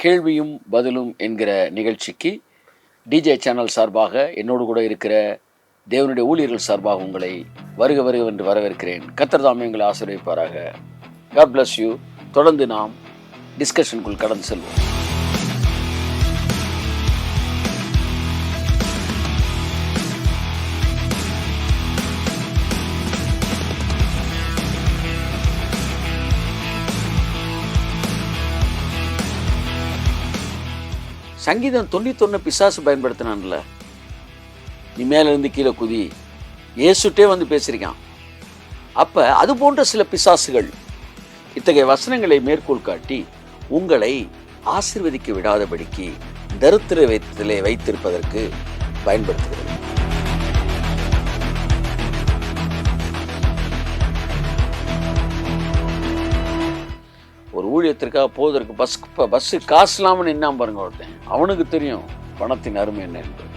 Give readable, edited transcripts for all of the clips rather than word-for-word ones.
கேள்வியும் பதிலும் என்கிற நிகழ்ச்சிக்கு டிஜே சேனல் சார்பாக என்னோடு கூட இருக்கிற தேவனுடைய ஊழியர்கள் சார்பாக உங்களை வருக வருக என்று வரவேற்கிறேன். கர்த்தர் தாமே உங்களை ஆசீர்வதிப்பாராக. God bless you. தொடர்ந்து நாம் டிஸ்கஷனுக்குள் கடந்து செல்வோம். சங்கீதம் 91 பிசாசு பயன்படுத்தினான்ல, நீ மேலேருந்து கீழே குதி, ஏசுட்டே வந்து பேசியிருக்கான். அப்போ அது போன்ற சில பிசாசுகள் இத்தகைய வசனங்களை மேற்கோள் காட்டி உங்களை ஆசீர்வதிக்க விடாதபடிக்கு தரித்திர வைத்திருப்பதற்கு பயன்படுத்துகிறது. ஒரு ஊழியத்திற்காக போவதற்கு பஸ்ஸு காசு இல்லாமல் நின்னான் பாருங்க ஒருத்தன். அவனுக்கு தெரியும் பணத்தின் அருமை என்ன என்பது.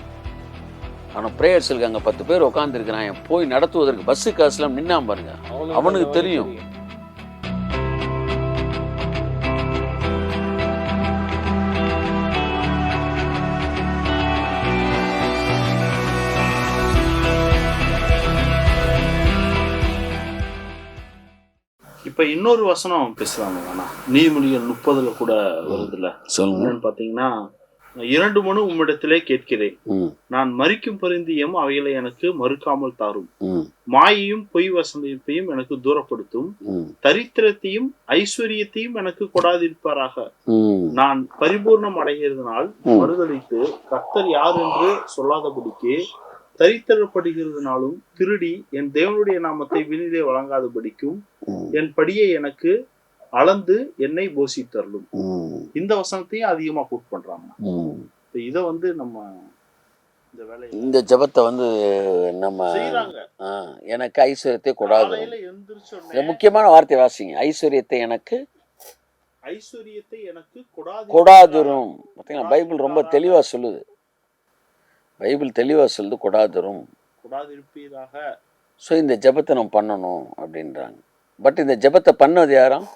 ஆனால் ப்ரேயர்ஸுக்கு அங்கே 10 பேர் உட்காந்துருக்கிறான், போய் நடத்துவதற்கு பஸ்ஸு காசு இல்லாமல் நின்னான் பாருங்க, அவனுக்கு தெரியும். இப்ப இன்னொரு வசனம் பேசுறாங்க வேணா, நீதிமொழிகள் 30 கூட வருதுல்ல, என்னன்னு பாத்தீங்கன்னா, 2 மனு உம்மிடத்திலே கேட்கிறேன், நான் மரிக்கும் பரிந்தியம் அவைகளை எனக்கு மறுக்காமல் தாரும், மாயையும் பொய் வசனத்தையும் எனக்கு தூரப்படுத்தும், தரித்திரத்தையும் ஐஸ்வர்யத்தையும் எனக்கு கொடாதிருப்பாராக, நான் பரிபூர்ணம் அடைகிறதுனால் மறுதளித்து கர்த்தர் யார் என்று சொல்லாதபடிக்கு தரித்திரப்படுகிறதுனாலும் திருடி என் தேவனுடைய நாமத்தை வீணிலே வழங்காதபடிக்கும் என் படியை எனக்கு அளந்து என்னை போஷித்தரலும். இந்த வசனத்தையும் அதிகமா கோட் பண்றாங்க. இத வந்து நம்ம இந்த வேலை, இந்த ஜெபத்தை வந்து நம்ம செய்யறாங்க. எனக்கு ஐஸ்வர்யத்தை கொடாது. முக்கியமான வார்த்தை வாசிங்க, ஐஸ்வர்யத்தை எனக்கு கொடாதுரும். பார்த்தீங்கன்னா பைபிள் ரொம்ப தெளிவா சொல்லுது. பைபிள் தெளிவாக சொல்லுது, கொடாதரும். ஸோ இந்த ஜெபத்தை நம்ம பண்ணணும் அப்படின்றாங்க. பட் இந்த ஜெபத்தை பண்ணது யாரும்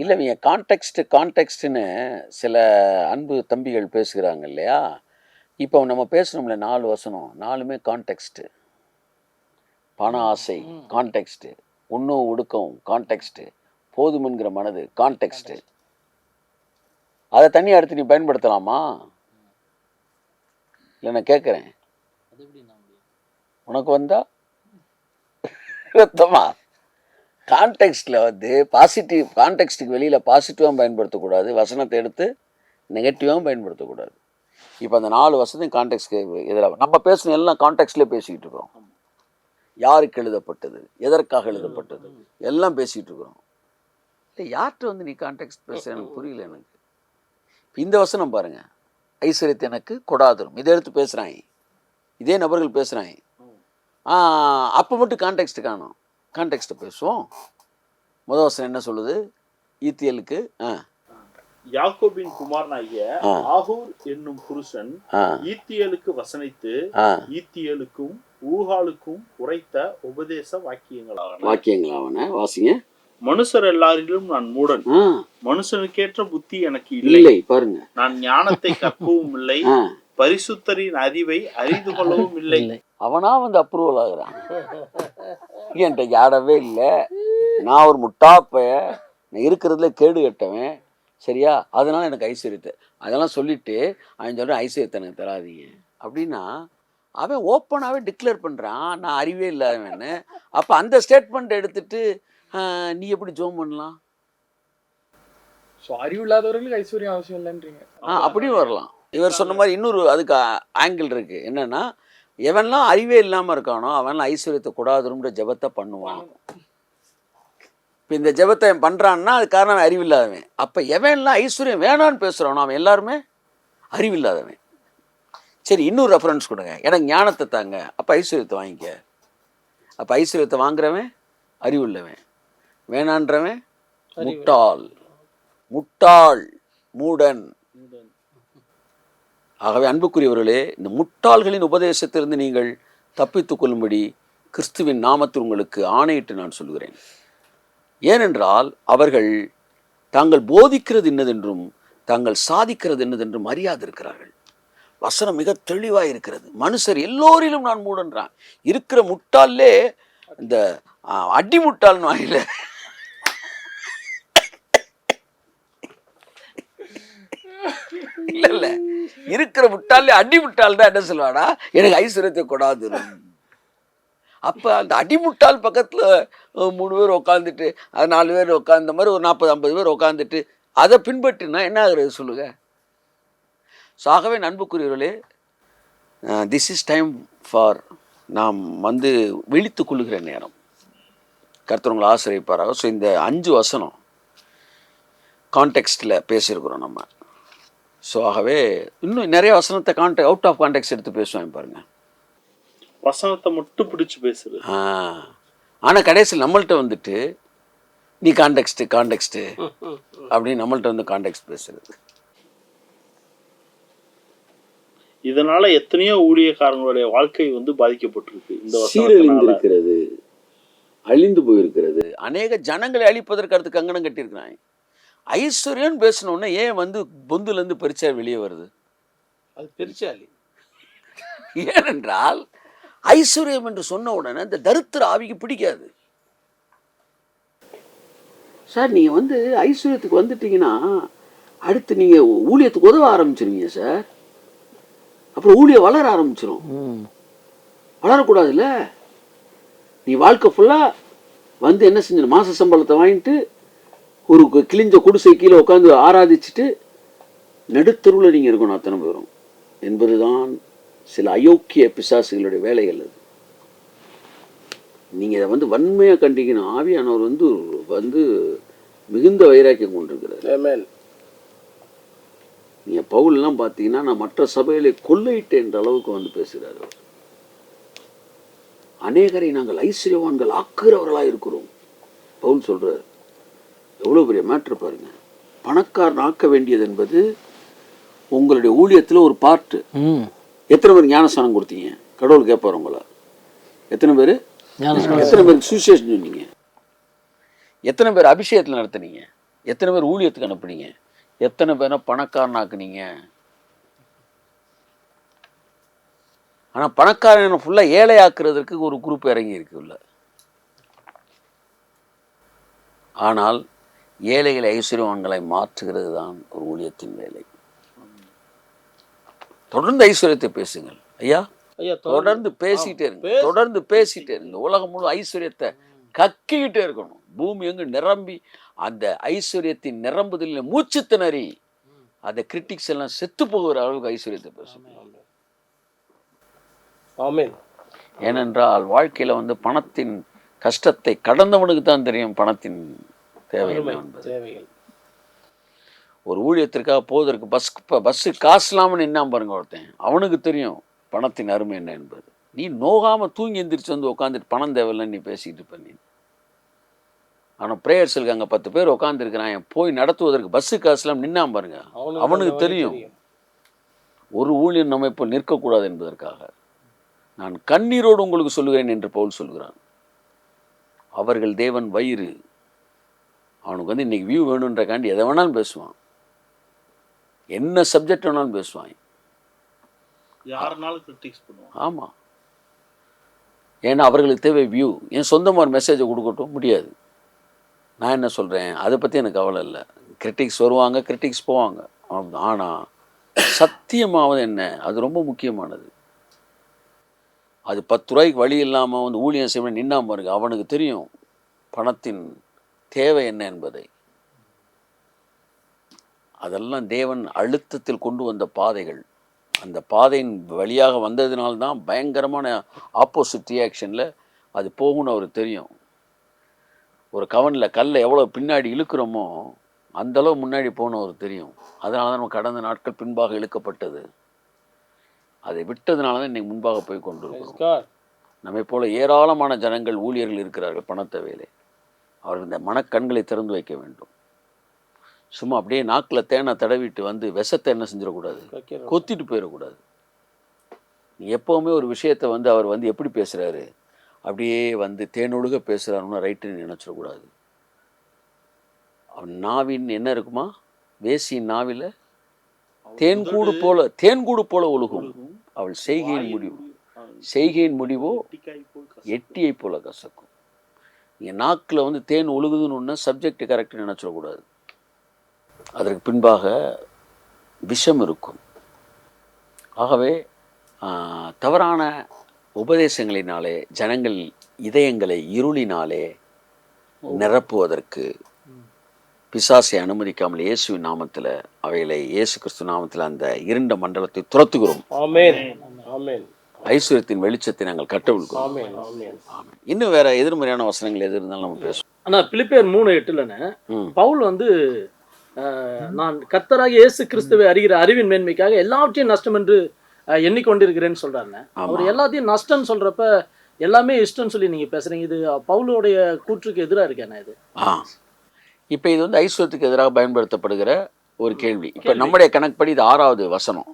இல்லை. இவங்க கான்டெக்ஸ்ட்னு சில அன்பு தம்பிகள் பேசுகிறாங்க இல்லையா. இப்போ நம்ம பேசணும்ல 4 வசனம், 4மே கான்டெக்ஸ்ட்டு. பண ஆசை கான்டெக்ஸ்ட்டு, உண்ணும் ஒடுக்கம் கான்டெக்ஸ்ட்டு, போதுமென்கிற மனது கான்டெக்ஸ்ட்டு. அதை தனியாக எடுத்து நீ பயன்படுத்தலாமா? இல்லை, நான் கேட்குறேன், உனக்கு வந்தா ரத்தமா? கான்டெக்ஸ்டில் வந்து பாசிட்டிவ், கான்டெக்ஸ்ட்டுக்கு வெளியில் பாசிட்டிவாகவும் பயன்படுத்தக்கூடாது, வசனத்தை எடுத்து நெகட்டிவாகவும் பயன்படுத்தக்கூடாது. இப்போ அந்த 4 வசனம் கான்டெக்ஸ்ட்க்கு எதிராக நம்ம பேசணும், எல்லாம் கான்டெக்ஸ்ட்லேயே பேசிக்கிட்டு இருக்கிறோம். யாருக்கு எழுதப்பட்டது, எதற்காக எழுதப்பட்டது, எல்லாம் பேசிகிட்டு இருக்கிறோம். இல்லை, யார்கிட்ட வந்து நீ கான்டெக்ஸ்ட் பேச எனக்கு புரியல. எனக்கு இந்த வசனம் பாருங்கள், ஐஸ்வர்யத்தை எனக்கு கொடாதரும். இதை எடுத்து பேசுகிறாங்க, இதே நபர்கள் பேசுகிறாங்க. அப்போ மட்டும் கான்டெக்ஸ்ட் காணும். கான்டெக்ஸ்ட்டை பேசுவோம். முதல் வசனம் என்ன சொல்லுது? ஈத்தியலுக்கு யாக்கோபின் குமாரனாகிய ஆகூர் என்னும் புருஷன் ஈத்தியலுக்கு வசனித்து ஈத்தியலுக்கும் ஊகாலுக்கும் உரைத்த உபதேச வாக்கியங்களாவன. வாசிங்க. மனுஷர் எல்லாரிலும் நான் மூடன், மனுஷனுக்கேற்ற புத்தி எனக்கு இல்லை. பாருங்க, நான் ஞானத்தை கற்கவும் இல்லை, பரிசுத்தரின் அறிவை அறிந்து கொள்ளவும் இல்லை. அவனா வந்து அப்ரூவல் ஆகுறான். என்கிட்ட யாடவே இல்லை, நான் ஒரு முட்டாப்ப, நான் இருக்கிறதுல கேடு கட்டவன், சரியா, அதனால எனக்கு ஐஸ்வர்யத்தை அதெல்லாம் சொல்லிட்டு அவன் சொல்கிறேன் ஐஸ்வர்யத்தை எனக்கு தராதீங்க அப்படின்னா, அவன் ஓப்பனாகவே டிக்ளேர் பண்ணுறான் நான் அறிவே இல்லாதவன்னு. அப்போ அந்த ஸ்டேட்மெண்ட் எடுத்துட்டு நீ எப்படி ஜோம் பண்ணலாம்? அறிவு இல்லாதவர்களுக்கு ஐஸ்வர்யம் அவசியம் இல்லைன்றீங்க. அப்படியும் வரலாம். இவர் சொன்ன மாதிரி இன்னொரு அதுக்கு ஆங்கிள் இருக்குது. என்னென்னா, எவன்லாம் அறிவே இல்லாமல் இருக்கானோ அவன்லாம் ஐஸ்வர்யத்தை கூடாதுன்ற ஜெபத்தை பண்ணுவான். இப்போ இந்த ஜெபத்தை பண்ணுறான்னா அது காரணம் அறிவில்லாதவன். அப்போ எவன்லாம் ஐஸ்வர்யம் வேணான்னு பேசுகிறானோ அவன் எல்லாருமே அறிவில்லாதவன். சரி, இன்னொரு ரெஃபரன்ஸ் கொடுங்க, எனக்கு ஞானத்தை தாங்க, அப்போ ஐஸ்வர்யத்தை வாங்கிக்க. அப்போ ஐஸ்வர்யத்தை வாங்குறவன் அறிவுள்ளவன், வேணான்றவன் முட்டாள், மூடன். ஆகவே அன்புக்குரியவர்களே, இந்த முட்டாள்களின் உபதேசத்திலிருந்து நீங்கள் தப்பித்துக் கொள்ளும்படி கிறிஸ்துவின் நாமத்தில் உங்களுக்கு ஆணையிட்டு நான் சொல்கிறேன். ஏனென்றால் அவர்கள் தாங்கள் போதிக்கிறது என்னதென்றும் தாங்கள் சாதிக்கிறது என்னதென்றும் அறியாது இருக்கிறார்கள். வசனம் மிக தெளிவாக இருக்கிறது. மனுஷர் எல்லோரிலும் நான் மூடன்றான். இருக்கிற முட்டாளே இந்த அடி முட்டாள்னு வாயில இல்ல இல்ல இருக்கிற முட்டாளே அடி முட்டாள் தான் என்ன சொல்லுவானா, எனக்கு ஐஸ்வர்யத்தை கொடாது. அப்ப அந்த அடிமுட்டால் பக்கத்துல 3 பேர் உட்காந்துட்டு, அது 4 பேர் உட்காந்த மாதிரி ஒரு 40-50 பேர் உட்காந்துட்டு அதை பின்பற்றினா என்ன ஆகுறது சொல்லுங்க. ஸோ ஆகவே அன்புக்குரியவர்களே, திஸ் இஸ் டைம் ஃபார் நாம் வந்து விழித்து கொள்ளுகிற நேரம். கர்த்தர் உங்களை ஆசிரியப்பாராக. ஸோ இந்த 5 வசனம் கான்டெக்ஸ்டில் பேசியிருக்கிறோம் நம்ம. ஸோ ஆகவே இன்னும் நிறைய வசனத்தை அவுட் ஆஃப் கான்டெக்ஸ்ட் எடுத்து பேசுவாங்க பாருங்க. வசனத்தை மட்டும் பிடிச்சு பேசுறது. ஆனால் கடைசியில் நம்மள்கிட்ட வந்துட்டு நீ கான்டெக்ஸ்ட்டு அப்படின்னு நம்மள்கிட்ட வந்து கான்டெக்ஸ்ட் பேசுறது. இதனால எத்தனையோ ஊழியக்காரங்களுடைய வாழ்க்கை வந்து பாதிக்கப்பட்டிருக்கு. இந்த சீரழிந்திருக்கிறது, அழிந்து போயிருக்கிறது. அநேக ஜனங்களை அழிப்பதற்கு அடுத்து கங்கணம் கட்டியிருக்கிறாங்க. ஐஸ்வர்யன்னு பேசணுன்னா ஏன் வந்து பொந்துலேருந்து பெருச்சா வெளியே வருது? அது பெருச்சாலி. ஏனென்றால் ஐஸ்வர்யம் என்று சொன்ன உடனே இந்த தரித்திர ஆவிக்கு பிடிக்காது. சார் நீங்கள் வந்து ஐஸ்வர்யத்துக்கு வந்துட்டீங்கன்னா அடுத்து நீங்கள் ஊழியத்துக்கு உதவ ஆரம்பிச்சிருவீங்க சார். அப்புறம் ஊழியம் வளர ஆரம்பிச்சிடும். வளரக்கூடாதுல்ல. நீ வாழ்க்கை ஃபுல்லாக வந்து என்ன செஞ்சு மாத சம்பளத்தை வாங்கிட்டு ஒரு கிழிஞ்ச குடிசை கீழே உட்காந்து ஆராதிச்சுட்டு நடுத்தருவில் நீங்கள் இருக்கணும் அத்தனை பேரும் என்பதுதான் சில அயோக்கிய பிசாசுகளுடைய வேலைகள். அது நீங்கள் இதை வந்து வன்மையாக கண்டிக்கணும். ஆவியானவர் வந்து மிகுந்த வைராக்கியம் கொண்டிருக்கிறார். நீங்கள் பவுல்லாம் பார்த்தீங்கன்னா நான் மற்ற சபைகளை கொள்ளையிட்டேன்ற அளவுக்கு வந்து பேசுகிறார். அவர் அநேகரை நாங்கள் ஐஸ்வர்யவான்கள் ஆக்குகிறவர்களாக இருக்கிறோம் பவுல் சொல்கிறார். எவ்வளோ பெரிய மேட்ரு பாருங்க. பணக்காரன் ஆக்க வேண்டியது என்பது உங்களுடைய ஊழியத்தில் ஒரு பார்ட்டு. எத்தனை பேர் ஞானஸ்தானம் கொடுத்தீங்க? கடவுள் கேட்பார் உங்களை. எத்தனை பேர் சுவிசேஷம் சொன்னீங்க? எத்தனை பேர் அபிஷேகத்தில் நடத்துனீங்க? எத்தனை பேர் ஊழியத்துக்கு அனுப்புனீங்க? எத்தனை பேரை பணக்காரனாக்குனீங்க? ஆனால் பணக்காரனை ஃபுல்லாக ஏழையாக்குறதுக்கு ஒரு குரூப் இறங்கி இருக்குல்ல. ஆனால் ஏழைகளை ஐஸ்வர்யவான்களை மாற்றுகிறது தான் ஒரு ஊழியத்தின் வேலை. தொடர்ந்து ஐஸ்வர்யத்தை பேசுங்கள் ஐயா. தொடர்ந்து பேசிக்கிட்டே இருங்க. தொடர்ந்து பேசிட்டே இருங்க. உலகம் முழு ஐஸ்வர்யத்தை கக்கிக்கிட்டே இருக்கணும். பூமி எங்கு நிரம்பி அந்த ஐஸ்வர்யத்தின் நிரம்புதலில் மூச்சு திணறி அந்த கிரிட்டிக்ஸ் எல்லாம் செத்து போகிற அளவுக்கு ஐஸ்வர்யத்தை பேசணும். ஏனென்றால் வாழ்க்கையில வந்து பணத்தின் கஷ்டத்தை கடந்தவனுக்கு தான் தெரியும் பணத்தின் தேவைகள் என்பது. ஒரு ஊழியத்திற்காக போவதற்கு பஸ்ஸு காசு இல்லாமல் நின்னாம பாருங்க ஒருத்தன், அவனுக்கு தெரியும் பணத்தின் அருமை என்ன என்பது. நீ நோகாமல் தூங்கி எந்திரிச்சு வந்து உட்காந்துட்டு பணம் தேவையில்லைன்னு நீ பேசிக்கிட்டு இருப்ப நீ. ஆனால் ப்ரேயர்ஸுக்கு அங்கே 10 பேர் உட்காந்துருக்கிறான், போய் நடத்துவதற்கு பஸ்ஸு காசுலாம் நின்னாம பாருங்க, அவனுக்கு தெரியும் ஒரு ஊழியன் நம்ம இப்போ நிற்கக்கூடாது என்பதற்காக. நான் கண்ணீரோடு உங்களுக்கு சொல்லுகிறேன் என்று பவுல் சொல்கிறான். அவர்கள் தேவன் வயிறு. அவனுக்கு வந்து இன்னைக்கு வியூ வேணுன்றக்காண்டி எதை வேணாலும் பேசுவான், என்ன சப்ஜெக்ட் வேணாலும் பேசுவான். ஆமாம், ஏன்னா அவர்களுக்கு தேவை வியூ. என் சொந்தமாக ஒரு மெசேஜை கொடுக்கட்டும் முடியாது. நான் என்ன சொல்கிறேன், அதை பற்றி எனக்கு கவலை இல்லை. கிரிட்டிக்ஸ் வருவாங்க, கிரிட்டிக்ஸ் போவாங்க. ஆனால் சத்தியமாவது என்ன, அது ரொம்ப முக்கியமானது. அது 10 ரூபாய்க்கு வழி இல்லாமல் வந்து ஊழியம் செய்ய நின்னாம பாருங்க, அவனுக்கு தெரியும் பணத்தின் தேவை என்ன என்பதை. அதெல்லாம் தேவன் அழுத்தத்தில் கொண்டு வந்த பாதைகள். அந்த பாதையின் வழியாக வந்ததுனால்தான் பயங்கரமான ஆப்போசிட் ரியாக்ஷனில் அது போகும்னு அவருக்கு தெரியும். ஒரு கவனில் கல்லை எவ்வளோ பின்னாடி இழுக்கிறோமோ அந்தளவு முன்னாடி போகணும் அவருக்கு தெரியும். அதனால தான் நம்ம கடந்த நாட்கள் பின்பாக இழுக்கப்பட்டது. அதை விட்டதுனால தான் இன்றைக்கி முன்பாக போய் கொண்டு இருக்கிறோம். நம்மை போல ஏராளமான ஜனங்கள் ஊழியர்கள் இருக்கிறார்கள் பணத்தை வேலை. அவர்கள் இந்த மனக்கண்களை திறந்து வைக்க வேண்டும். சும்மா அப்படியே நாக்கில் தேனை தடவிட்டு வந்து விஷத்தை என்ன செஞ்சிடக்கூடாது, கொத்திட்டு போயிடக்கூடாது. நீ எப்போவுமே ஒரு விஷயத்தை வந்து அவர் வந்து எப்படி பேசுகிறாரு, அப்படியே வந்து தேனொழுக பேசுகிறாருன்னா ரைட்டுன்னு நினச்சிடக்கூடாது. அவன் நாவின் என்ன இருக்குமா? வேசியின் நாவில தேன்கூடு போல ஒழுகும். அவள் செய்கையின் முடிவோ எட்டியை போல கசக்கும். நீங்கள் நாக்கில் வந்து தேன் ஒழுகுதுன்னு ஒன்று சப்ஜெக்ட் கரெக்ட் நினச்சிடக்கூடாது. அதற்கு பின்பாக விஷம் இருக்கும். ஆகவே தவறான உபதேசங்களினாலே ஜனங்கள் இதயங்களை இருளினாலே நிரப்புவதற்கு பிசாசை அனுமதிக்காமல் இயேசுவின் நாமத்தில் அவைகளை இயேசு கிறிஸ்து நாமத்தில் அந்த இருண்ட மண்டலத்தை துரத்துகிறோம். ஐஸ்வர்யத்தின் வெளிச்சத்தை நாங்கள் கட்டவிழ்க்கிறோம். இன்னும் வேற எதிர்மறையான வசனங்கள் எது இருந்தாலும் நம்ம பேசுவோம். ஆனா பிலிப்பியர் 3:8 பவுல் வந்து நான் கர்த்தராகிய இயேசு கிறிஸ்துவை அறிகிற அறிவின் மேன்மைக்காக எல்லாவற்றையும் நஷ்டம் என்று எண்ணிக்கொண்டிருக்கிறேன்னு சொல்றாருன்னு. அவர் எல்லாத்தையும் நஷ்டம்னு சொல்றப்ப எல்லாமே இஷ்டம்னு சொல்லி நீங்க பேசுறீங்க. இது பவுலுடைய கூற்றுக்கு எதிராக இருக்கேண்ணா இது? இப்போ இது வந்து ஐஸ்வர்யத்துக்கு எதிராக பயன்படுத்தப்படுகிற ஒரு கேள்வி. இப்போ நம்முடைய கணக்குப்படி இது 6வது வசனம்.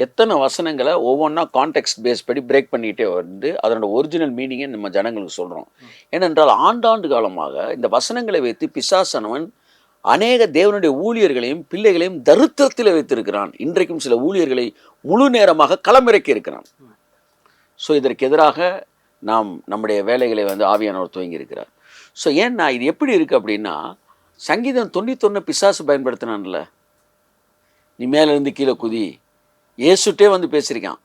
எத்தனை வசனங்களை ஒவ்வொன்றா கான்டெக்ஸ்ட் பேஸ் படி பிரேக் பண்ணிக்கிட்டே வந்து அதனோட ஒரிஜினல் மீனிங்கை நம்ம ஜனங்களுக்கு சொல்கிறோம். ஏனென்றால் ஆண்டாண்டு காலமாக இந்த வசனங்களை வைத்து பிசாசானவன் அநேக தேவனுடைய ஊழியர்களையும் பிள்ளைகளையும் தரித்திரத்தில் வைத்திருக்கிறான். இன்றைக்கும் சில ஊழியர்களை முழு நேரமாக களமிறக்கி இருக்கிறான். ஸோ இதற்கு எதிராக நாம் நம்முடைய வேலைகளை வந்து ஆவியானவர் துவங்கி இருக்கிறார். ஸோ ஏன்னா இது எப்படி இருக்குது அப்படின்னா, சங்கீதம் 91 பிசாசு பயன்படுத்தினான்ல, நீ மேலேருந்து கீழே குதி, இயேசுட்டே வந்து பேசியிருக்கான்.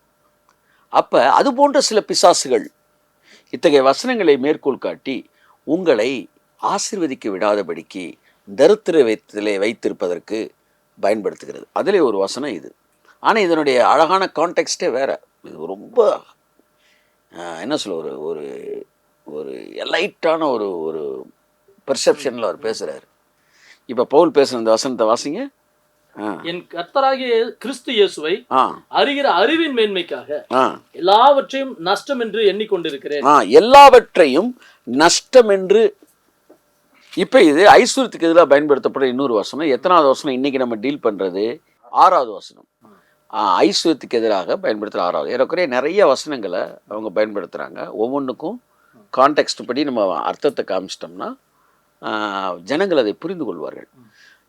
அப்போ அது போன்ற சில பிசாசுகள் இத்தகைய வசனங்களை மேற்கோள் காட்டி உங்களை ஆசீர்வதிக்க விடாதபடிக்கு தரித்திரத்திலே வைத்திருப்பதற்கு பயன்படுத்துகிறது. அதிலே ஒரு வசனம் இது. ஆனால் இதனுடைய அழகான கான்டெக்ஸ்டே வேறு. இது ரொம்ப என்ன சொல்ல ஒரு ஒரு எலைட்டான ஒரு ஒரு பெர்செப்ஷனில் அவர் பேசுகிறார். இப்போ பவுல் பேசுகிற இந்த வசனத்தை வாசிங்க. என் கர்த்தராகிய கிறிஸ்து இயேசுவை அறிகிற அறிவின் மேன்மைக்காக எல்லாவற்றையும் நஷ்டம் என்று எண்ணிக்கொண்டிருக்கிறேன். எல்லாவற்றையும் நஷ்டம் என்று. இப்போ இது ஐஸ்வர்யத்துக்கு எதிராக பயன்படுத்தப்படுற இன்னொரு வசனம். எத்தனாவது வசனம் இன்னைக்கு நம்ம டீல் பண்ணுறது? 6வது வசனம். ஐஸ்வர்யத்துக்கு எதிராக பயன்படுத்துகிற 6வது. ஏறக்குறைய நிறைய வசனங்களை அவங்க பயன்படுத்துகிறாங்க. ஒவ்வொன்றுக்கும் கான்டெக்ஸ்ட் படி நம்ம அர்த்தத்தை காமிச்சிட்டோம்னா ஜனங்கள் அதை புரிந்து கொள்வார்கள்.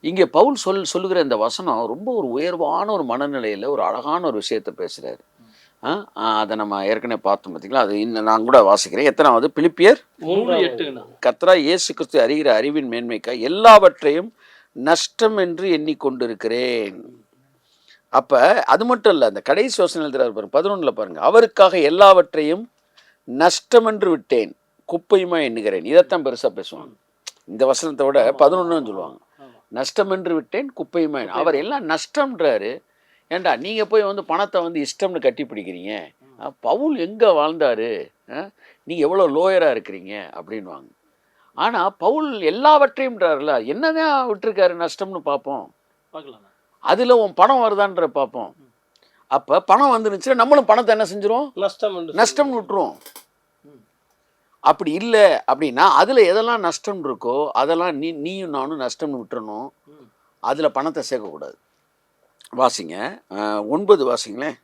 இங்கே பவுல் சொல்லுகிற இந்த வசனம் ரொம்ப ஒரு உயர்வான ஒரு மனநிலையில் ஒரு அழகான ஒரு விஷயத்தை பேசுகிறாரு. அதை நம்ம ஏற்கனவே பார்த்தோம் பார்த்தீங்களா? அது இன்னும் நான் கூட வாசிக்கிறேன். எத்தனாவது? பிலிப்பியர் 3:8. கர்த்தராகிய இயேசு கிறிஸ்து அறிகிற அறிவின் மேன்மைக்காக எல்லாவற்றையும் நஷ்டம் என்று எண்ணிக்கொண்டிருக்கிறேன். அப்போ அது மட்டும் இல்லை, அந்த கடைசி வசனம் எழுதுறாரு பாருங்க, 11 பாருங்க. அவருக்காக எல்லாவற்றையும் நஷ்டம் என்று விட்டேன், குப்பையுமா எண்ணுகிறேன். இதைத்தான் பெருசாக பேசுவாங்க. இந்த வசனத்தை விட 11 சொல்லுவாங்க. நஷ்டம் என்று விட்டேன், குப்பையுமா. அவர் எல்லாம் நஷ்டம்ன்றாரு. ஏண்டா நீங்கள் போய் வந்து பணத்தை வந்து இஷ்டம்னு கட்டி பிடிக்கிறீங்க? பவுல் எங்கே வாழ்ந்தார்? நீங்கள் எவ்வளோ லோயராக இருக்கிறீங்க அப்படின்வாங்க. ஆனால் பவுல் எல்லாவற்றையும்ன்றாருல, என்னதான் விட்டுருக்காரு நஷ்டம்னு பார்ப்போம். பார்க்கலாம். அதில் உன் பணம் வருதான்ற பார்ப்போம். அப்போ பணம் வந்துருச்சுன்னா நம்மளும் பணத்தை என்ன செஞ்சிரும்? நஷ்டம்னு விட்டுருவோம். அப்படி இல்லை அப்படின்னா அதில் எதெல்லாம் நஷ்டம் இருக்கோ அதெல்லாம் நீயும் நானும் நஷ்டம்னு விட்டுறணும். அதில் பணத்தை சேர்க்கக்கூடாது. வாசிங்க 9 வாசிங்களேன்.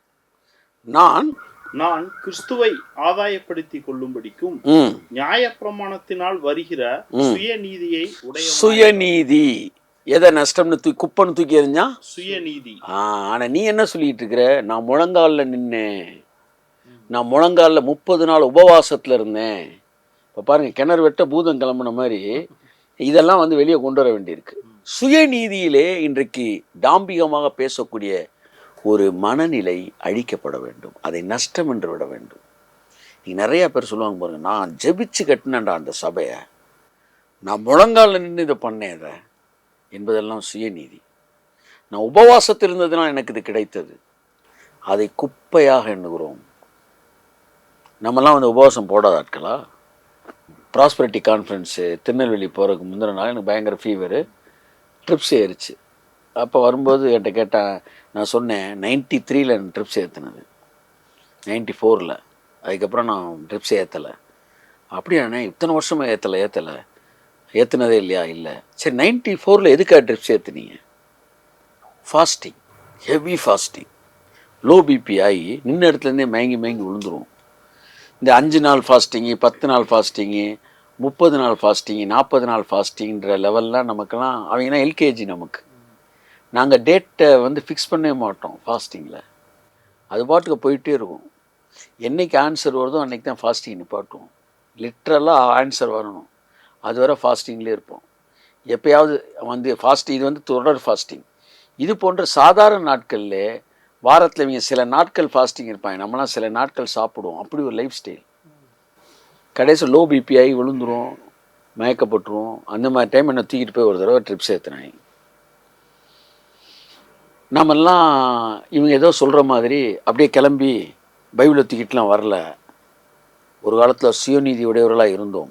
நான் கிறிஸ்துவை ஆதாயப்படுத்தி கொள்ளும்படிக்கும் நியாயப்பிரமாணத்தினால் வருகிற சுயநீதியை சுயநீதி எதை நஷ்டம்னு குப்பன்னு தூக்கி எறிஞ்சா சுயநீதி. ஆனா நீ என்ன சொல்லிட்டு இருக்கிற? நான் முழங்காலில் நின்னேன், நான் முழங்காலில் 30 நாள் உபவாசத்துல இருந்தேன். இப்போ பாருங்க, கிணறு வெட்ட பூதம் கிளம்புன மாதிரி இதெல்லாம் வந்து வெளியே கொண்டு வர வேண்டியிருக்கு. சுயநீதியிலே இன்றைக்கு டாம்பிகமாக பேசக்கூடிய ஒரு மனநிலை அழிக்கப்பட வேண்டும். அதை நஷ்டம் என்று விட வேண்டும். நீங்கள் நிறையா பேர் சொல்லுவாங்க பாருங்க, நான் ஜெபிச்சு கட்டினேன்டா அந்த சபையை, நான் முழங்காலில் நின்று இதை பண்ணேன் இதை என்பதெல்லாம் சுயநீதி. நான் உபவாசத்தில் இருந்ததுனால் எனக்கு இது கிடைத்தது. அதை குப்பையாக எண்ணுகிறோம். நம்மலாம் வந்து உபவாசம் போடாத ஆட்களா? ப்ராஸ்பரிட்டி கான்ஃபரன்ஸு திருநெல்வேலி போகிறதுக்கு முந்தின நாள் எனக்கு பயங்கர ஃபீவரு, ட்ரிப்ஸ் ஏறிச்சு. அப்போ வரும்போது என்கிட்ட கேட்டேன். நான் சொன்னேன் 93 எனக்கு ட்ரிப்ஸ் ஏற்றினது, 94. அதுக்கப்புறம் நான் ட்ரிப்ஸ் ஏற்றலை. அப்படியாண்ணே இத்தனை வருஷமாக ஏற்றுனதே இல்லையா? இல்லை. சரி 94 எதுக்காக ட்ரிப்ஸ் ஏற்றுனீங்க? Fasting, heavy fasting. Low BP ஆகி நின்ன இடத்துலேருந்தே மயங்கி விழுந்துருவோம். இந்த 5 நாள் ஃபாஸ்டிங்கு, 10 நாள் ஃபாஸ்டிங்கு, 30 நாள் ஃபாஸ்டிங் 40 நாள் ஃபாஸ்டிங்கிற லெவல்லாம் நமக்கெல்லாம் அவங்கலாம் எல்கேஜி நமக்கு. நாங்கள் டேட்டை வந்து ஃபிக்ஸ் பண்ணவே மாட்டோம் ஃபாஸ்டிங்கில். அது பாட்டுக்கு போயிட்டே இருக்கும். என்றைக்கு ஆன்சர் வருதோ அன்றைக்கி தான் ஃபாஸ்டிங் நிப்பாட்டுவோம். லிட்ரலாக ஆன்சர் வரணும், அது வரை ஃபாஸ்டிங்லேயே இருப்போம். எப்போயாவது வந்து ஃபாஸ்டிங், இது வந்து தொடர் ஃபாஸ்டிங். இது போன்ற சாதாரண நாட்களில் வாரத்தில் இவங்க சில நாட்கள் ஃபாஸ்டிங் இருப்பாங்க, நம்மளாம் சில நாட்கள் சாப்பிடுவோம். அப்படி ஒரு லைஃப் ஸ்டைல். கடைசியில் லோ பிபி ஆகி விழுந்துரும், மயக்கப்பட்டுருவோம். அந்த மாதிரி டைம் என்னை தூக்கிட்டு போய் ஒரு தடவை ட்ரிப்ஸ் ஏற்றுனாங்க. நம்மெல்லாம் இவங்க ஏதோ சொல்கிற மாதிரி அப்படியே கிளம்பி பைபிளை தூக்கிட்டுலாம் வரல. ஒரு காலத்தில் சுயநீதி உடையவர்களாக இருந்தோம்.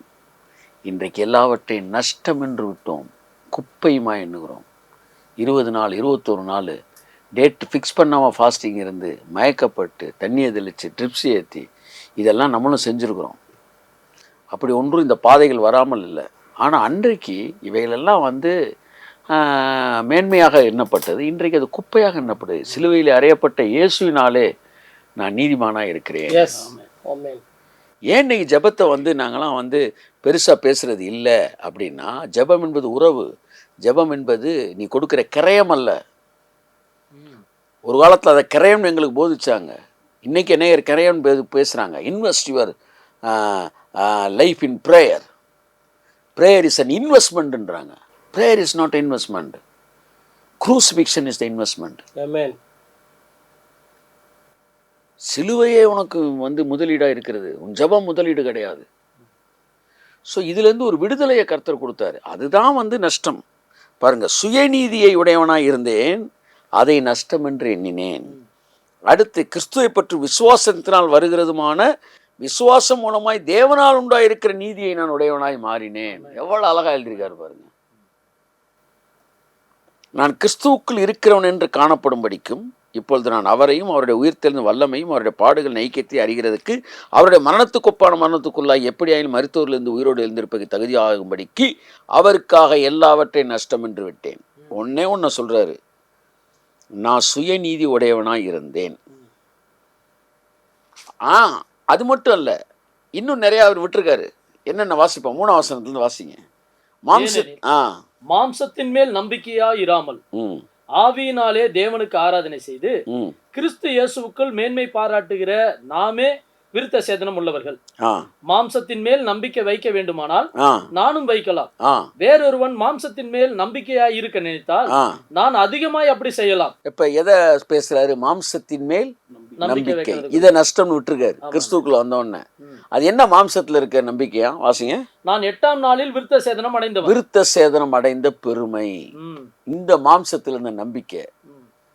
இன்றைக்கு எல்லாவற்றையும் நஷ்டம் என்று விட்டோம், குப்பையுமா எண்ணுகிறோம். 20 நாள் 21 நாள் டேட் ஃபிக்ஸ் பண்ணாமல் ஃபாஸ்டிங் இருந்து மயக்கப்பட்டு தண்ணியை தெளித்து ட்ரிப்ஸ் ஏற்றி இதெல்லாம் நம்மளும் செஞ்சுருக்குறோம். அப்படி ஒன்றும் இந்த பாதைகள் வராமல் இல்லை. ஆனால் அன்றைக்கு இவைகளெல்லாம் வந்து மேன்மையாக எண்ணப்பட்டது, இன்றைக்கு அது குப்பையாக எண்ணப்படுது. சிலுவையில் அறையப்பட்ட இயேசுவினாலே நான் நீதிமானாக இருக்கிறேன். ஏன் இன்னைக்கு ஜெபத்தை வந்து நாங்களாம் வந்து பெருசாக பேசுகிறது இல்லை அப்படின்னா, ஜெபம் என்பது உறவு. ஜெபம் என்பது நீ கொடுக்குற கிரயம் அல்ல. ஒரு காலத்தில் அதை கிரயம்னு எங்களுக்கு போதிச்சாங்க. இன்றைக்கி என்ன கிரயம் பேசுகிறாங்க. Invest your life in prayer. Prayer is an இன்வெஸ்ட்மெண்ட்ன்றாங்க. Prayer is not investment. Crucifixion is the investment. சிலுவையே உனக்கு வந்து முதலீடாக இருக்கிறது, உன் ஜெபம் முதலீடு கிடையாது. ஸோ இதுலேருந்து ஒரு விடுதலையை கர்த்தர் கொடுத்தாரு. அதுதான் வந்து நஷ்டம். பாருங்கள், சுயநீதியை உடையவனாக இருந்தேன், அதை நஷ்டம் என்று எண்ணினேன். அடுத்து, கிறிஸ்துவை பற்றி விசுவாசத்தினால் வருகிறதுமான விசுவாசம் மூலமாய் தேவனால் உண்டாயிருக்கிற நீதியை நான் உடையவனாய் மாறினேன். எவ்வளோ அழகாக எழுதியிருக்காரு பாருங்க. நான் கிறிஸ்துவுக்குள் இருக்கிறவன் என்று காணப்படும்படிக்கும் இப்பொழுது நான் அவரையும் அவருடைய உயிர்த்தெழுந்த வல்லமையும் அவருடைய பாடுகள் நைக்கியத்தை அறிகிறதுக்கு அவருடைய மரணத்துக்கொப்பான மரணத்துக்குள்ளாய் எப்படியாயினும் மருத்துவரிலிருந்து உயிரோடு எழுந்திருப்பது தகுதியாகும்படிக்கு அவருக்காக எல்லாவற்றையும் நஷ்டம் என்று விட்டேன். ஒன்று சொல்றாரு, நான் சுயநீதி உடையவனாய் இருந்தேன். அது மட்டும் அல்ல, இன்னும் நிறைய அவர் விட்டுருக்காரு. என்னென்ன வாசிப்போம்? 3ஆம் வசனத்திலிருந்து வாசிங்க. மாம்சத்தின் மேல் நம்பிக்கையா இராமல் ஆவியினாலே தேவனுக்கு ஆராதனை செய்து கிறிஸ்து இயேசுவுக்குள் மேன்மை பாராட்டுகிற நாமே விருத்த சேதனம் உள்ளவர்கள். மாம்சத்தின் மேல் நம்பிக்கை வைக்க வேண்டுமானால் நானும் வைக்கலாம். வேறொருவன் மாம்சத்தின் மேல் நம்பிக்கையா இருக்க நினைத்தால் நான் அதிகமாய் அப்படி செய்யலாம். இப்ப எதை பேசுறாரு? மாம்சத்தின் மேல் நம்பிக்கை. இதை நஷ்டம் விட்டுருக்காரு கிறிஸ்துக்குள்ள வந்தோடனே. அது என்ன மாம்சத்துல இருக்க நம்பிக்கையா? வாசிங்க. நான் 8ஆம் நாளில் விருத்த சேதனம் அடைந்தவன். விருத்த சேதனம் அடைந்த பெருமை இந்த மாம்சத்துல இருந்த நம்பிக்கை,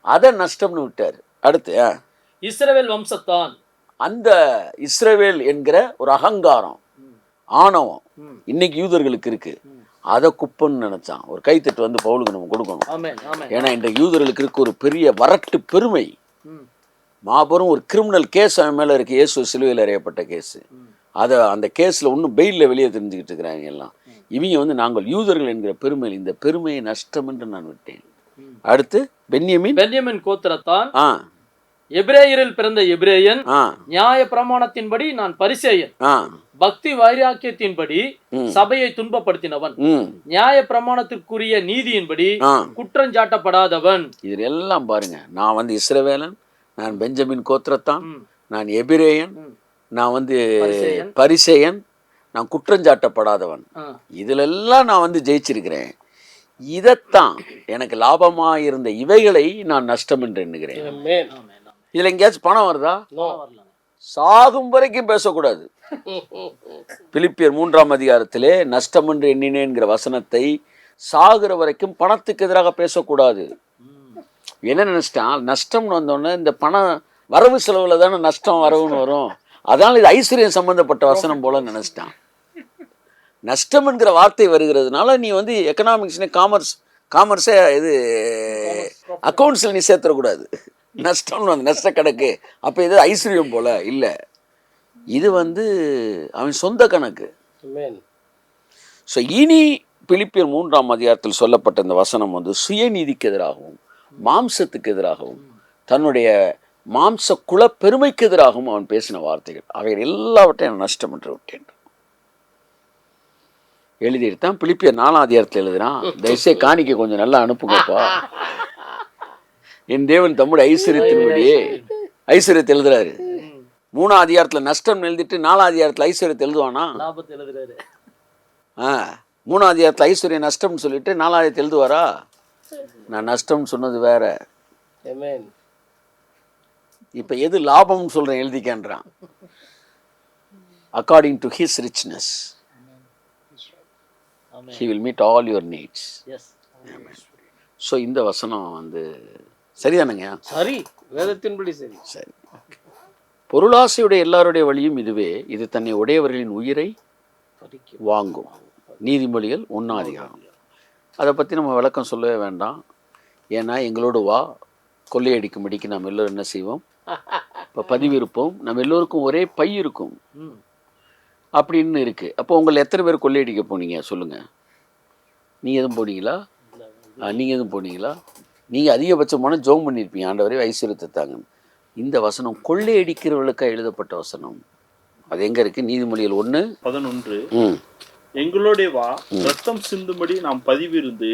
அதை நஷ்டம்னு விட்டாரு. அடுத்து, இஸ்ரவேல் வம்சத்தான். அந்த இஸ்ரவேல் என்கிற ஒரு அகங்காரம், ஆணவம் இன்னைக்கு யூதர்களுக்கு இருக்கு. அதை குப்பன்னு நினைச்சான். ஒரு கைத்தட்டு வந்து பவுலுக்கு நம்ம கொடுக்கணும். ஏன்னா இன்றைக்கு யூதர்களுக்கு இருக்க ஒரு பெரிய வரட்டு பெருமை, மாபெரும் ஒரு கிரிமினல் கேஸ் அவன் மேல இருக்கு. இயேசு சிலுவையில் அறையப்பட்ட கேஸ். அதை அந்த கேஸ்ல ஒன்றும் பெயிலில் வெளியே தெரிஞ்சுக்கிட்டு இருக்கிறாங்க எல்லாம். இவங்க வந்து நாங்கள் யூதர்கள் என்கிற பெருமையில் இந்த பெருமையை நஷ்டம் என்று நான் விட்டேன். அடுத்து, பென்யமின் கோத்திரத்தான். எபிரேயரில் பிறந்த எபிரேயன். நியாய பிரமாணத்தின்படி நான் பரிசேயன். பக்தி வைராக்கியத்தின்படி சபையை துன்பப்படுத்தினவன். நியாய பிரமாணத்திற்குரிய நீதியின்படி குற்றஞ்சாட்டப்படாதவன். இது எல்லாம் பாருங்க. நான் வந்து இஸ்ரவேலன், நான் பெஞ்சமின் கோத்திரத்தான், நான் எபிரேயன், நான் வந்து பரிசேயன், நான் குற்றஞ்சாட்டப்படாதவன். இதுலெல்லாம் நான் வந்து ஜெயிச்சிருக்கிறேன். இதைத்தான் எனக்கு லாபமாக இருந்த இவைகளை நான் நஷ்டம் என்று எண்ணுகிறேன். இதுல எங்கேயாச்சும் பணம் வருதா? சாகும் வரைக்கும் பேசக்கூடாது. பிலிப்பியர் 3ஆம் அதிகாரத்திலே நஷ்டம் என்று எண்ணினேன்கிற வசனத்தை சாகுற வரைக்கும் பணத்துக்கு எதிராக பேசக்கூடாது. என்ன நினைச்சிட்டான்? நஷ்டம்னு வந்தோடனே இந்த பணம் வரவு செலவுல தானே நஷ்டம் வரவுன்னு வரும், அதனால இது ஐஸ்வர்யம் சம்பந்தப்பட்ட வசனம் போல நினைச்சிட்டான். நஷ்டம் என்கிற வார்த்தை வருகிறதுனால நீ வந்து எக்கனாமிக்ஸ்னு காமர்ஸே இது அக்கௌண்ட்ஸில் நீ சேர்த்துடக்கூடாது. நஷ்டம்னு வந்து நஷ்ட கணக்கு, அப்போ இது ஐஸ்வர்யம் போல இல்லை. இது வந்து அவன் சொந்த கணக்கு. ஸோ இனி பிலிப்பியர் 3ஆம் அதிகாரத்தில் சொல்லப்பட்ட இந்த வசனம் வந்து சுயநீதிக்கு எதிராகவும் மாம்சத்துக்கு எதிராகவும் தன்னுடைய மாம்ச குல பெருமைக்கு எதிராகவும் அவன் பேசின வார்த்தைகள். அவைகள் எல்லாவற்றையும் நான் நஷ்டம் என்று விட்டேன். எழுதியிருத்தான். பிலிப்பியர் 4ஆம் அதிகாரத்தில் எழுதுறான். தயவுசெய்து காணிக்க கொஞ்சம் நல்லா அனுப்புங்கப்பா. என் தேவன் தம்முடைய ஐஸ்வர்யத்தின்படியே ஐஸ்வர்யத்தை எழுதுறாரு. 3ஆம் அதிகாரத்தில் நஷ்டம் எழுதிட்டு 4ஆம் அதிகாரத்தில் ஐஸ்வர்யத்தை எழுதுவானா? லாபத்தை எழுதுறாரு. 3ஆம் அதிகாரத்தில் ஐஸ்வர்ய நஷ்டம்னு சொல்லிட்டு 4ஆம் அதிகாரத்தில் எழுதுவாரா? நான் நஷ்டம்னு சொன்னது வேற. இப்போ எது லாபம்னு சொல்கிறேன் எழுதிக்கன்றான். According to his richness he will meet all your needs. So இந்த வசனம் வந்து சரிதானுங்க? சரி, வேதத்தின்படி சரி. சரி. பொருளாசையுடைய எல்லாருடைய வழியும் இதுவே, இது தன்னை உடையவர்களின் உயிரை வாங்கும். நீதிமொழிகள் 1ஆம் அதிகாரம். அதை பற்றி நம்ம விளக்கம் சொல்லவே வேண்டாம். ஏன்னா எங்களோடு வா, கொள்ளையடிக்கும்படிக்கு நாம் எல்லோரும் என்ன செய்வோம்? இப்போ பதிவிருப்போம். நம்ம எல்லோருக்கும் ஒரே பை இருக்கும் அப்படின்னு இருக்குது. அப்போ உங்களை எத்தனை பேர் கொள்ளையடிக்க போனீங்க சொல்லுங்கள்? நீங்கள் எதுவும் போனீங்களா? நீங்கள் எதுவும் போனீங்களா? நீங்கள் அதிகபட்சமான ஜோம் பண்ணியிருப்பீங்க, ஆண்டவரே ஐஸ்வர்யத்தை தாங்க. இந்த வசனம் கொள்ளையடிக்கிறவர்களுக்காக எழுதப்பட்ட வசனம். அது எங்கே இருக்குது? நீதிமொழிகள் 1:11. எங்களோட வா, ரத்தம் சிந்தும்படி நாம் பதிவிருந்து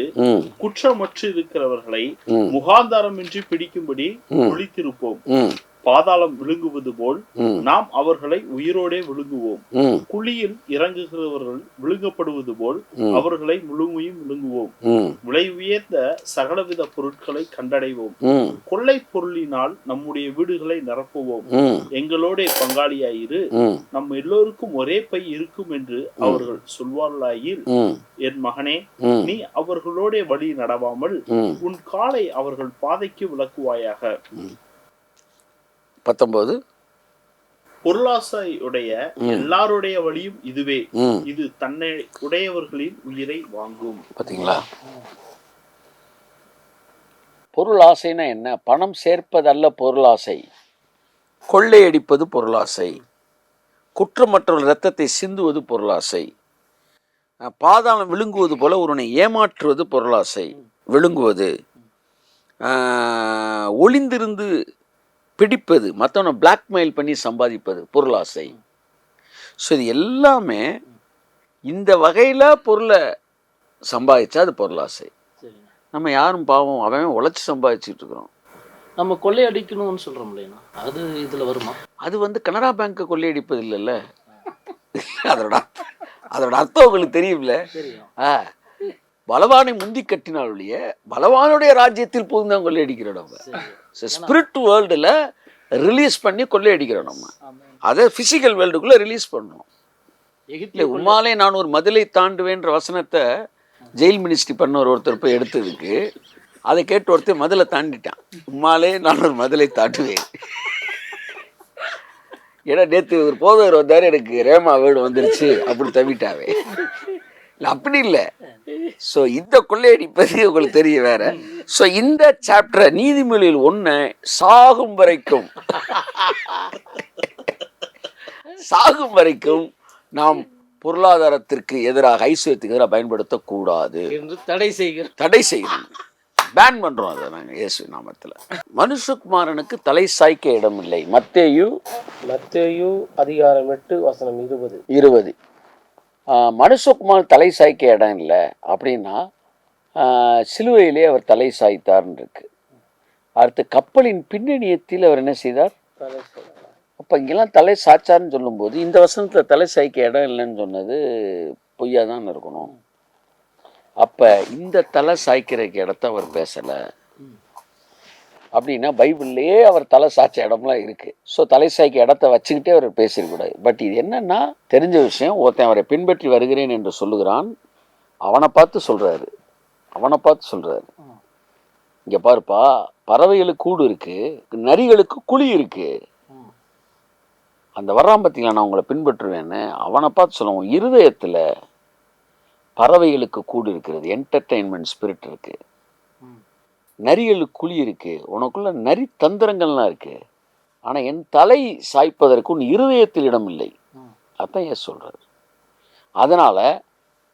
குற்றமற்று இருக்கிறவர்களை முகாந்தாரமின்றி பிடிக்கும்படி ஒளித்திருப்போம். பாதாளம் விழுங்குவது போல் நாம் அவர்களை உயிரோடே விழுங்குவோம். குழியில் இறங்குகிறவர்கள் விழுங்கப்படுவது போல் அவர்களை முழுமையும் விழுங்குவோம். விலை உயர்ந்த சகலவித பொருட்களை கண்டடைவோம். கொள்ளை பொருளினால் நம்முடைய வீடுகளை நிரப்புவோம். எங்களோட பங்காளியாயிரு, நம் எல்லோருக்கும் ஒரே பை இருக்கும் என்று அவர்கள் சொல்வார்களாயில், என் மகனே, நீ அவர்களோட வழி நடவாமல் உன் காலை அவர்கள் பாதைக்கு விளக்குவாயாக. 19. பொருளாசையுடைய எல்லாருடைய வழியும் இதுவே, இது தன்னை உடையவர்களின் உயிரை வாங்கும். பார்த்தீங்களா? பொருள் ஆசைன்னா என்ன? பணம் சேர்ப்பதல்ல பொருளாசை, கொள்ளையடிப்பது பொருளாசை, குற்றமற்றவர்கள் இரத்தத்தை சிந்துவது பொருளாசை, பாதாளம் விழுங்குவது போல ஒருவனை ஏமாற்றுவது பொருளாசை, விழுங்குவது, ஒளிந்திருந்து பிடிப்பது, மற்றவனை பிளாக்மெயில் பண்ணி சம்பாதிப்பது பொருளாசை. ஸோ இது எல்லாமே இந்த வகையில் பொருளை சம்பாதிச்சா அது பொருளாசை. நம்ம யாரும் பாவம் அவன் உழைச்சி சம்பாதிச்சுட்டு இருக்கிறோம். நம்ம கொள்ளையடிக்கணும்னு சொல்கிறோம் இல்லையா, அது இதில் வருமா? அது வந்து கனரா பேங்கை கொள்ளையடிப்பது இல்லைல்ல. அதோட அர்த்தம் உங்களுக்கு தெரியும்ல. பலவானை முந்தி கட்டினால் ஒழிய பலவானுடைய ராஜ்யத்தில் புகுந்தான் கொள்ளையடிக்கிறோம். நம்ம ஸ்பிரிட் வேர்ல்டில் ரிலீஸ் பண்ணி கொள்ளையடிக்கிறோம். நம்ம அதை ஃபிசிக்கல் வேர்ல்டுக்குள்ளே ரிலீஸ் பண்ணோம். இல்லை உம்மாலே நான் ஒரு மதிலை தாண்டுவேன்ற வசனத்தை ஜெயில் மினிஸ்ட்ரி பண்ண ஒருத்தர் போய் எடுத்ததுக்கு அதை கேட்டு ஒருத்தர் மதிலை தாண்டிட்டான். உம்மாலே நான் ஒரு மதிலை தாண்டுவேன். ஏன்னா நேற்று ஒரு போதவர் வந்தார், எனக்கு ரேமா வீடு வந்துருச்சு அப்படி தவிட்டாவே. இல்லை அப்படி இல்லை. ஸோ இந்த கொள்ளையடிப்பது உங்களுக்கு தெரிய வேற. ஸோ இந்த சாப்டரை நீதிமொழியில் 1 சாகும் நாம் பொருளாதாரத்திற்கு எதிராக, ஐஸ்வர்யத்துக்கு எதிராக பயன்படுத்தக்கூடாது என்று தடை செய்கிறோம். பேன் பண்றோம் அதை நாங்கள் இயேசு நாமத்தில். மனுஷகுமாரனுக்கு தலை சாய்க்க இடம் இல்லை. மத்தேயு அதிகாரம் 8:20. மனுஷகுமார் தலை சாய்க்க இடம் இல்லை அப்படின்னா சிலுவையிலே அவர் தலை சாய்த்தார்னு இருக்கு. அடுத்து கப்பலின் பின்னணியத்தில் அவர் என்ன செய்தார்? அப்போ இங்கெல்லாம் தலை சாய்ச்சார்னு சொல்லும்போது இந்த வசனத்தில் தலை சாய்க்க இடம் இல்லைன்னு சொன்னது பொய்யா தான் இருக்கணும். அப்போ இந்த தலை சாய்க்கிறக்கு இடத்த அவர் பேசலை அப்படின்னா பைபிள்லேயே அவர் தலை சாய்ச்ச இடம்லாம் இருக்குது. ஸோ தலை சாய்க்க இடத்த வச்சுக்கிட்டே அவர் பேசிடக்கூடாது. பட் இது என்னன்னா தெரிஞ்ச விஷயம், ஒருத்தன் அவரை பின்பற்றி வருகிறேன் என்று சொல்லுகிறான், அவனை பார்த்து சொல்கிறாரு. இங்கே பாருப்பா, பறவைகளுக்கு கூடு இருக்குது, நரிகளுக்கு குழி இருக்குது. அந்த வர்றான் பார்த்தீங்களா, நான் உங்களை பின்பற்றுவேன்னு, அவனை பார்த்து சொல்லுவோம். இருதயத்தில் பறவைகளுக்கு கூடு இருக்கிறது, என்டர்டெயின்மெண்ட் ஸ்பிரிட் இருக்குது. நரிகளுக்கு குழி இருக்குது, உனக்குள்ள நரி தந்திரங்கள்லாம் இருக்குது. ஆனால் என் தலை சாய்ப்பதற்கு உன் இருதயத்தில் இடம் இல்லை. அதான் ஏன் சொல்கிறார். அதனால்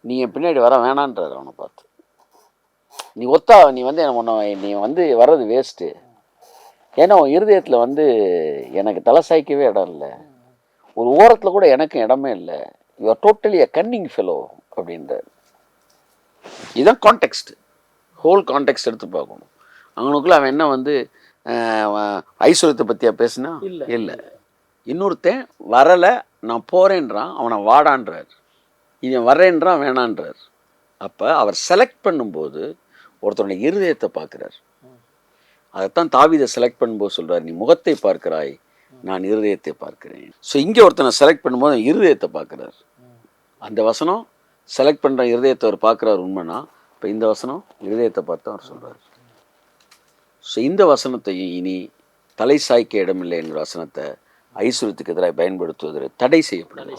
நீ என் பின்னாடி வர வேணான்றார் அவனை பார்த்து. நீ வந்து வர்றது வேஸ்ட்டு. ஏன்னா உன் இருதயத்தில் எனக்கு தலை சாய்க்கவே இடம் இல்லை, ஒரு ஓரத்தில் கூட எனக்கும் இடமே இல்லை. You are totally a Canning fellow அப்படின்றார். இதுதான் கான்டெக்ஸ்ட். ஹோல் கான்டெக்ஸ்ட் எடுத்து பார்க்கணும். அவனுக்குள்ள அவன் என்ன வந்து ஐஸ்வர்யத்தை பற்றியா பேசுனா? இல்லை. இன்னொருத்தன் வரலை, நான் போகிறேன்றான், அவனை வாடான்றார். இவன் வரேன்றான், வேணான்றார். அப்போ அவர் செலக்ட் பண்ணும்போது ஒருத்தருடைய இருதயத்தை பார்க்குறார். அதைத்தான் தாவீதை செலக்ட் பண்ணும்போது சொல்கிறார், நீ முகத்தை பார்க்கிறாய், நான் இருதயத்தை பார்க்கிறேன். ஸோ இங்கே ஒருத்தனை செலக்ட் பண்ணும்போது இருதயத்தை பார்க்குறார். அந்த வசனம் செலக்ட் பண்ணுற இருதயத்தை அவர் பார்க்குறார் உண்மைனா, இப்போ இந்த வசனம் இருதயத்தை பார்த்து அவர் சொல்கிறார். ஸோ இந்த வசனத்தையும் இனி தலை சாய்க்க இடமில்லை என்கிற வசனத்தை ஐஸ்வர்யத்துக்கு எதிராக பயன்படுத்துவதில் தடை செய்யப்படாது.